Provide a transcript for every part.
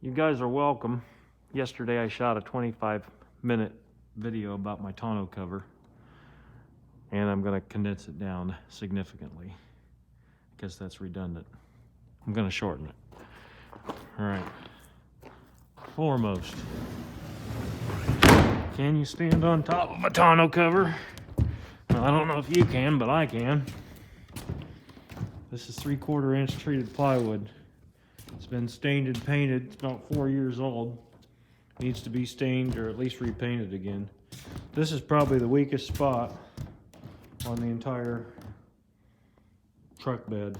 You guys are welcome. Yesterday I shot a 25-minute video about my tonneau cover, and I'm going to condense it down significantly. I guess that's redundant. I'm going to shorten it. All right. Foremost, can you stand on top of a tonneau cover? Well, I don't know if you can, but I can. This is 3/4 inch treated plywood. It's been stained and painted. It's about 4 years old. Needs to be stained or at least repainted again. This is probably the weakest spot on the entire truck bed.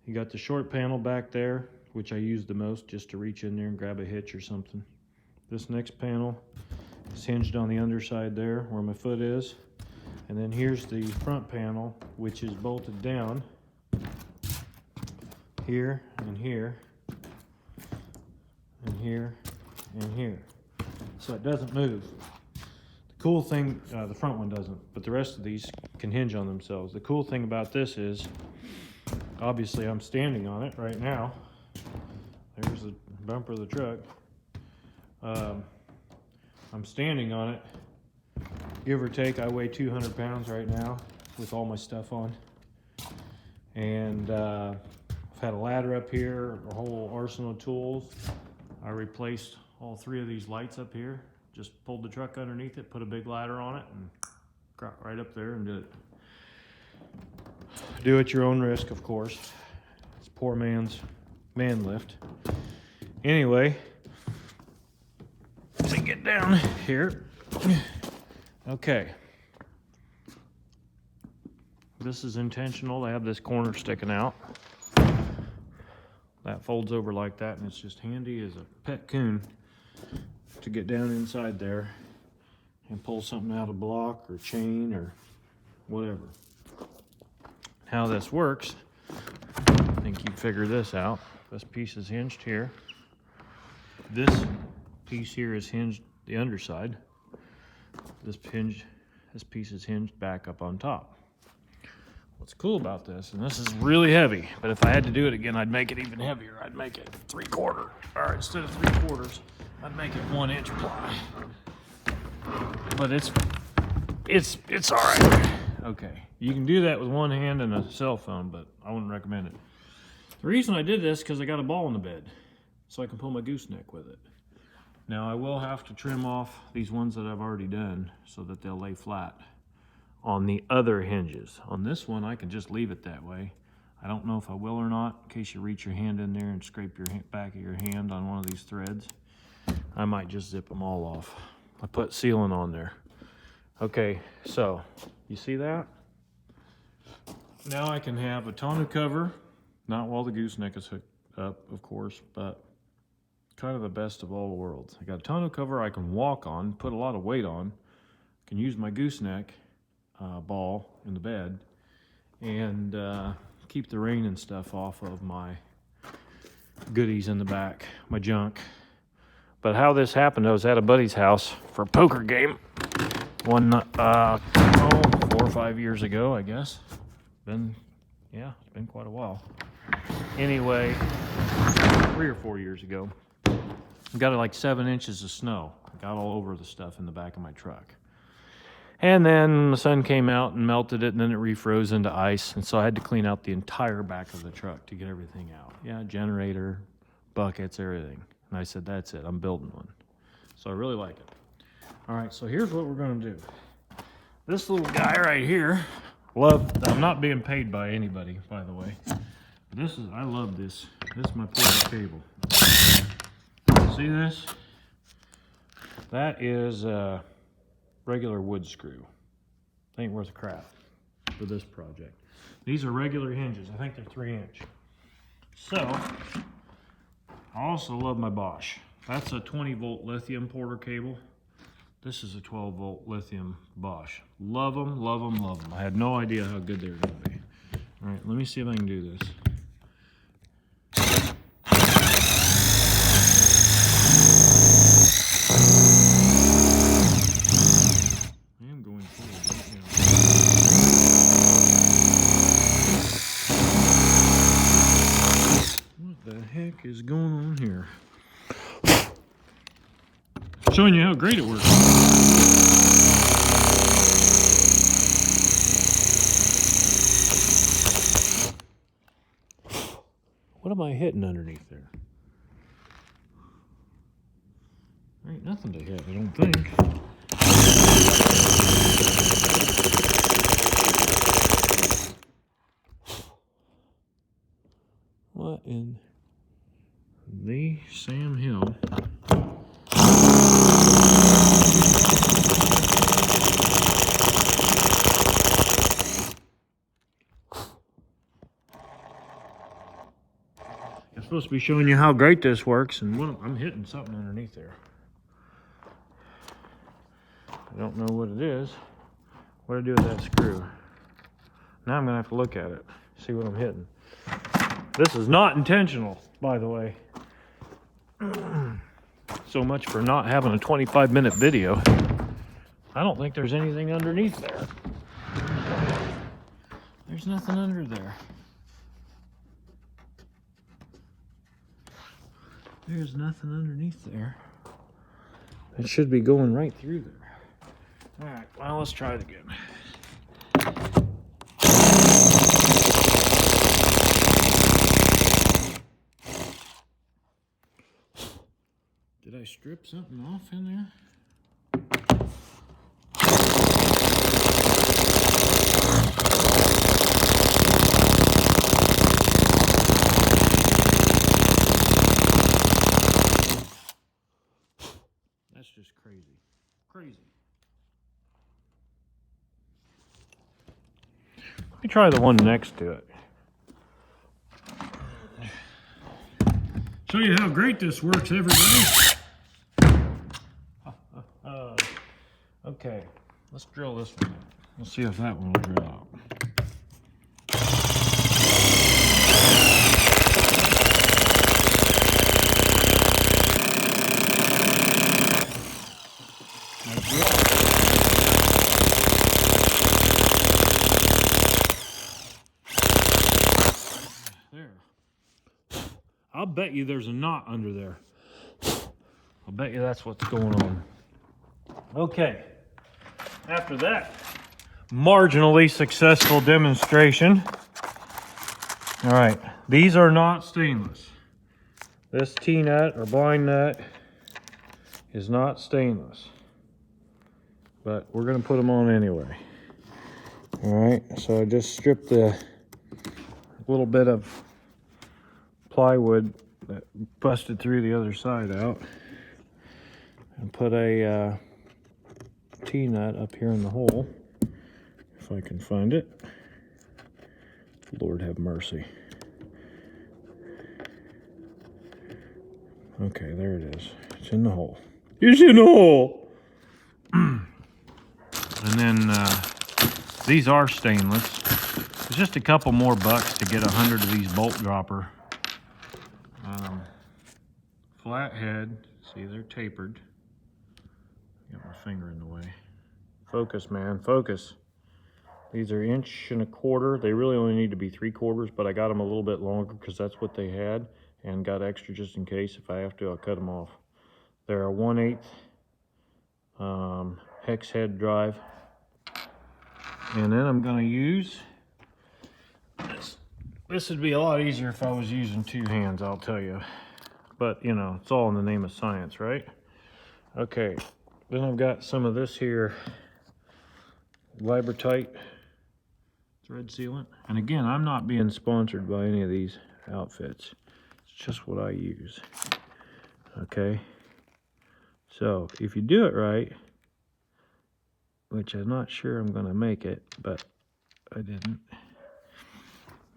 You got the short panel back there, which I use the most just to reach in there and grab a hitch or something. This next panel is hinged on the underside there where my foot is. And then here's the front panel, which is bolted down here and here and here and here, so it doesn't move. The cool thing, the front one doesn't, but the rest of these can hinge on themselves. The cool thing about this is, obviously I'm standing on it right now. There's the bumper of the truck. I'm standing on it. Give or take, I weigh 200 pounds right now with all my stuff on. And I've had a ladder up here, a whole arsenal of tools. I replaced all 3 of these lights up here. Just pulled the truck underneath it, put a big ladder on it, and got right up there and did it. Do at your own risk, of course. It's poor man's man lift. Anyway, let me get down here. Okay. This is intentional. I have this corner sticking out. That folds over like that, and it's just handy as a pet coon to get down inside there and pull something out of block or chain or whatever. How this works, I think you figure this out. This piece is hinged here. This piece here is hinged the underside. This piece is hinged back up on top. What's cool about this, and this is really heavy, but if I had to do it again, I'd make it even heavier. I'd make it 3/4, or instead of 3/4, I'd make it 1 inch ply. But it's all right. Okay, you can do that with one hand and a cell phone, but I wouldn't recommend it. The reason I did this because I got a ball in the bed, so I can pull my gooseneck with it. Now I will have to trim off these ones that I've already done so that they'll lay flat on the other hinges. On this one, I can just leave it that way. I don't know if I will or not, in case you reach your hand in there and scrape your back of your hand on one of these threads. I might just zip them all off. I put sealant on there. Okay, so you see that? Now I can have a tonneau cover, not while the gooseneck is hooked up, of course, but kind of the best of all worlds. I got a tonneau cover I can walk on, put a lot of weight on, can use my gooseneck ball in the bed, and keep the rain and stuff off of my goodies in the back, my junk. But how this happened, I was at a buddy's house for a poker game one 4 or 5 years ago, I guess. It's been quite a while. Anyway, 3 or 4 years ago. I got like 7 inches of snow. I got all over the stuff in the back of my truck. And then the sun came out and melted it, and then it refroze into ice. And so I had to clean out the entire back of the truck to get everything out. Yeah, generator, buckets, everything. And I said, that's it, I'm building one. So I really like it. All right, so here's what we're gonna do. This little guy right here, I'm not being paid by anybody, by the way. I love this. This is my portable cable. See this? That is a regular wood screw. Ain't worth a crap for this project. These are regular hinges. I think they're 3 inch. So, I also love my Bosch. That's a 20-volt lithium Porter cable. This is a 12-volt lithium Bosch. Love them, love them, love them. I had no idea how good they were going to be. All right, let me see if I can do this. I am going forward right now. What the heck is going on here? showing you how great it works. What am I hitting underneath there? There ain't nothing to hit, I don't think. What in the Sam Hill? I'm supposed to be showing you how great this works, and I'm hitting something underneath there. I don't know what it is. What do I do with that screw? Now I'm gonna have to look at it, see what I'm hitting. This is not intentional, by the way. So much for not having a 25-minute video. I don't think there's anything underneath there. There's nothing under there. There's nothing underneath there. It should be going right through there. All right, well, let's try it again. Did I strip something off in there? That's just crazy. Crazy. Let me try the one next to it. Show you how great this works, everybody. Okay, let's drill this one. We'll see if that one will drill out. There. I'll bet you there's a knot under there. I'll bet you that's what's going on. Okay. After that marginally successful demonstration. All right. These are not stainless. This T-nut or blind nut is not stainless. But we're going to put them on anyway. All right. So I just stripped the little bit of plywood that busted through the other side out and put a T-nut up here in the hole, if I can find it. Lord have mercy. Okay, there it is. It's in the hole. It's in the hole! And then these are stainless. It's just a couple more bucks to get 100 of these bolt dropper. Flat head. See, they're tapered. Got my finger in the way. Focus, man, focus. These are 1.25 inches. They really only need to be 3/4, but I got them a little bit longer because that's what they had, and got extra just in case. If I have to, I'll cut them off. They're a 1/8 hex head drive. And then I'm gonna use this. This would be a lot easier if I was using 2 hands, I'll tell you. But, you know, it's all in the name of science, right? Okay, then I've got some of this here Vibratite thread sealant. And again, I'm not being sponsored by any of these outfits. It's just what I use. Okay, so if you do it right, which I'm not sure I'm gonna make it, but I didn't,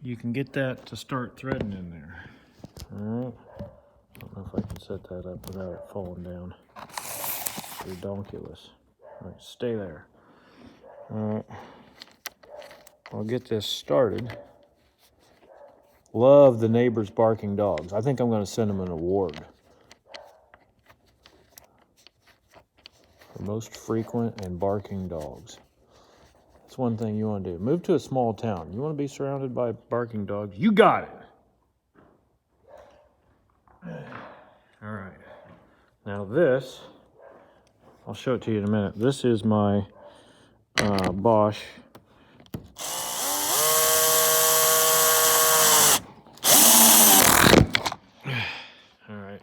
you can get that to start threading in there. All right, I don't know if I can set that up without it falling down. Redonkulous. All right, stay there. All right, I'll get this started. Love the neighbors barking dogs. I think I'm going to send them an award for most frequent and barking dogs. That's one thing you want to do. Move to a small town. You want to be surrounded by barking dogs? You got it. All right. Now this I'll show it to you in a minute. This is my Bosch. All right.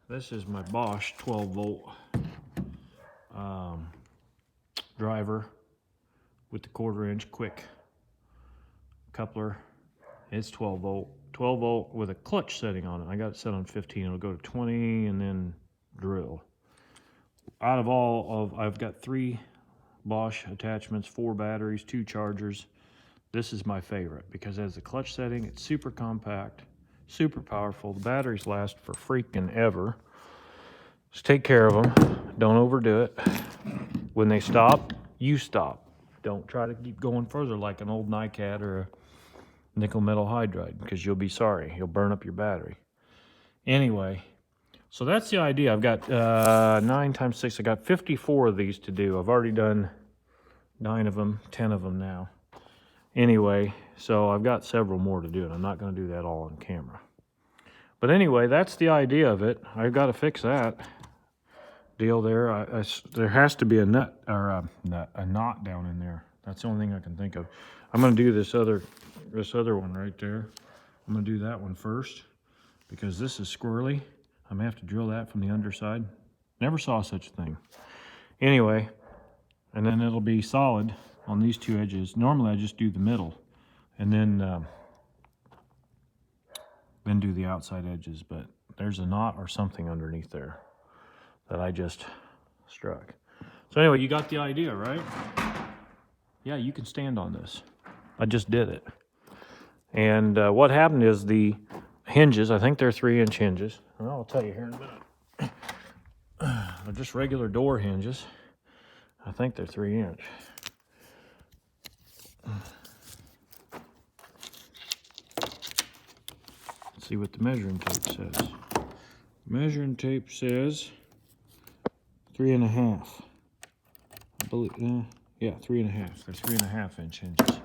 This is my Bosch 12 volt driver with the 1/4 inch quick coupler. It's 12 volt. 12 volt with a clutch setting on it. I got it set on 15. It'll go to 20 and then drill. Out of I've got 3 Bosch attachments, 4 batteries, 2 chargers. This is my favorite because it has a clutch setting. It's super compact, super powerful. The batteries last for freaking ever. Just take care of them. Don't overdo it. When they stop, you stop. Don't try to keep going further like an old NiCad or a nickel metal hydride, because you'll be sorry. You'll burn up your battery. Anyway, so that's the idea. I've got 9 times 6. I got 54 of these to do. I've already done 9 of them, 10 of them now. Anyway, so I've got several more to do, and I'm not going to do that all on camera. But anyway, that's the idea of it. I've got to fix that deal there. There has to be a nut or a knot down in there. That's the only thing I can think of. I'm going to do this other one right there. I'm going to do that one first because this is squirrely. I'm going to have to drill that from the underside. Never saw such a thing. Anyway, and then it'll be solid on these 2 edges. Normally I just do the middle and then do the outside edges, but there's a knot or something underneath there that I just struck. So anyway, you got the idea, right? Yeah, you can stand on this. I just did it. And what happened is the hinges, I think they're 3-inch hinges. Well, I'll tell you here in a minute. They're just regular door hinges. I think they're 3-inch. Let's see what the measuring tape says. Measuring tape says 3.5. I believe, yeah, 3.5. They're 3.5-inch hinges.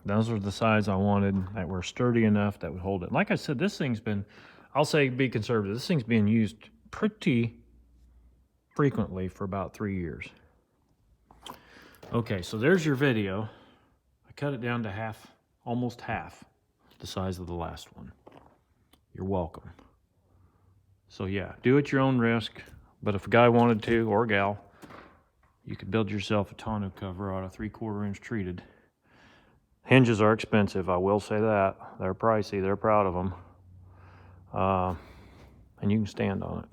Those are the size I wanted that were sturdy enough that would hold it. Like I said, this thing's been, I'll say be conservative, this thing's being used pretty frequently for about 3 years. Okay, so there's your video. I cut it down to half, almost half the size of the last one. You're welcome. So yeah, do at your own risk, but if a guy wanted to, or a gal, you could build yourself a tonneau cover out of 3/4 inch treated. Hinges are expensive, I will say that. They're pricey, they're proud of them. And you can stand on it.